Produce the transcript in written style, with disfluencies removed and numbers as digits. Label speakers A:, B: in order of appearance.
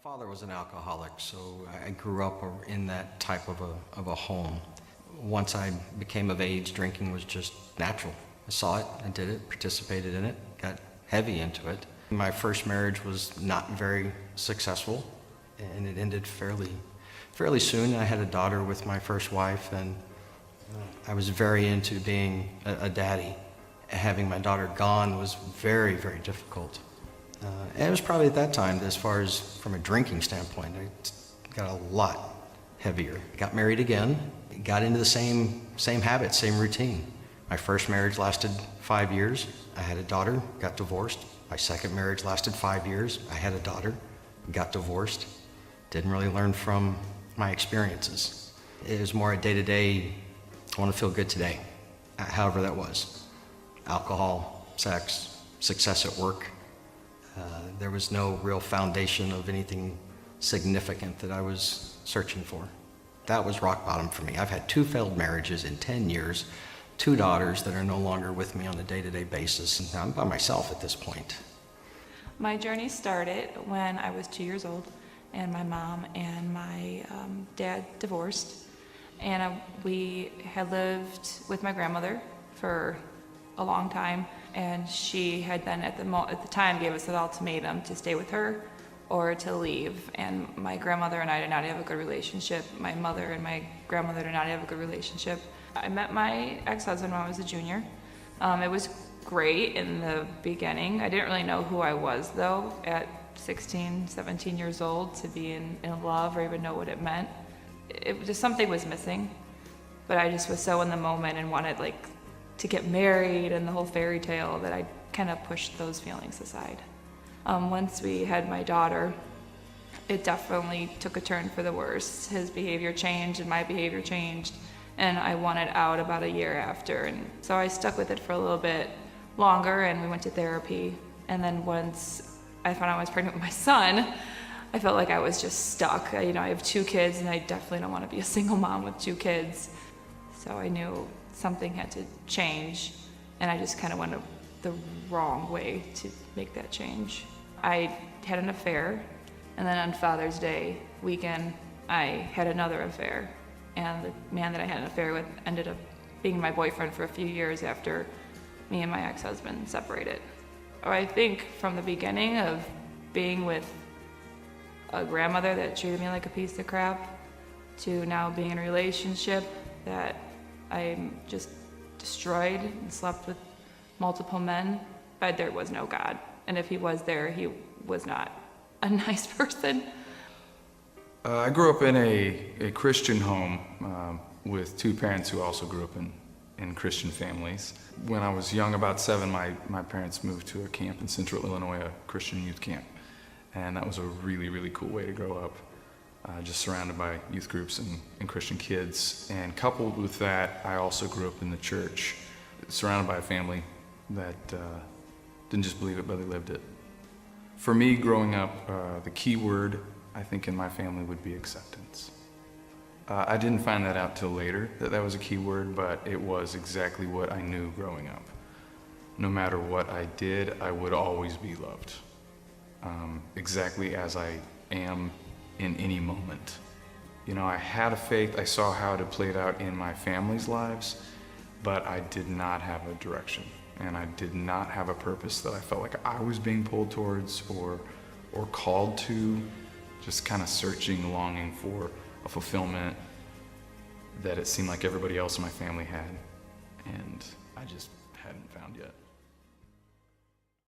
A: father was an alcoholic, so I grew up in that type of a home. Once I became of age, drinking was just natural. I saw it, I did it, participated in it, got heavy into it. My first marriage was not very successful, and it ended fairly soon. I had a daughter with my first wife, and I was very into being a daddy. Having my daughter gone was very, very difficult. And it was probably at that time, as far as from a drinking standpoint, I got a lot heavier. Got married again, got into the same habits, same routine. My first marriage lasted 5 years. I had a daughter, got divorced. My second marriage lasted 5 years. I had a daughter, got divorced. Didn't really learn from my experiences. It was more a day-to-day, I want to feel good today, however that was. Alcohol, sex, success at work. There was no real foundation of anything significant that I was searching for. That was rock bottom for me. I've had 2 failed marriages in 10 years, 2 daughters that are no longer with me on a day-to-day basis, and I'm by myself at this point.
B: My journey started when I was 2 years old, and my mom and my dad divorced, and we had lived with my grandmother for a long time, and she had then at the time gave us an ultimatum to stay with her or to leave. And my grandmother and I did not have a good relationship. My mother and my grandmother did not have a good relationship. I met my ex-husband when I was a junior. It was great in the beginning. I didn't really know who I was though at 16, 17 years old to be in love or even know what it meant. It just something was missing, but I just was so in the moment and wanted to get married and the whole fairy tale that I kind of pushed those feelings aside. Once we had my daughter, it definitely took a turn for the worse. His behavior changed and my behavior changed, and I wanted out about a year after. And so I stuck with it for a little bit longer, and we went to therapy. And then once I found out I was pregnant with my son, I felt like I was just stuck. I have 2 kids, and I definitely don't want to be a single mom with 2 kids. So I knew something had to change, and I just kind of went the wrong way to make that change. I had an affair, and then on Father's Day weekend, I had another affair, and the man that I had an affair with ended up being my boyfriend for a few years after me and my ex-husband separated. I think from the beginning of being with a grandmother that treated me like a piece of crap to now being in a relationship that I'm just destroyed and slept with multiple men, but there was no God. And if he was there, he was not a nice person.
C: I grew up in a Christian home with 2 parents who also grew up in Christian families. When I was young, about 7, my parents moved to a camp in Central Illinois, a Christian youth camp. And that was a really, really cool way to grow up. Just surrounded by youth groups and Christian kids. And coupled with that, I also grew up in the church, surrounded by a family that didn't just believe it, but they lived it. For me, growing up, the key word, I think, in my family would be acceptance. I didn't find that out till later, that was a key word, but it was exactly what I knew growing up. No matter what I did, I would always be loved, exactly as I am in any moment. I had a faith, I saw how it played out in my family's lives, but I did not have a direction, and I did not have a purpose that I felt like I was being pulled towards or called to, just kind of searching, longing for a fulfillment that it seemed like everybody else in my family had, and I just hadn't found yet.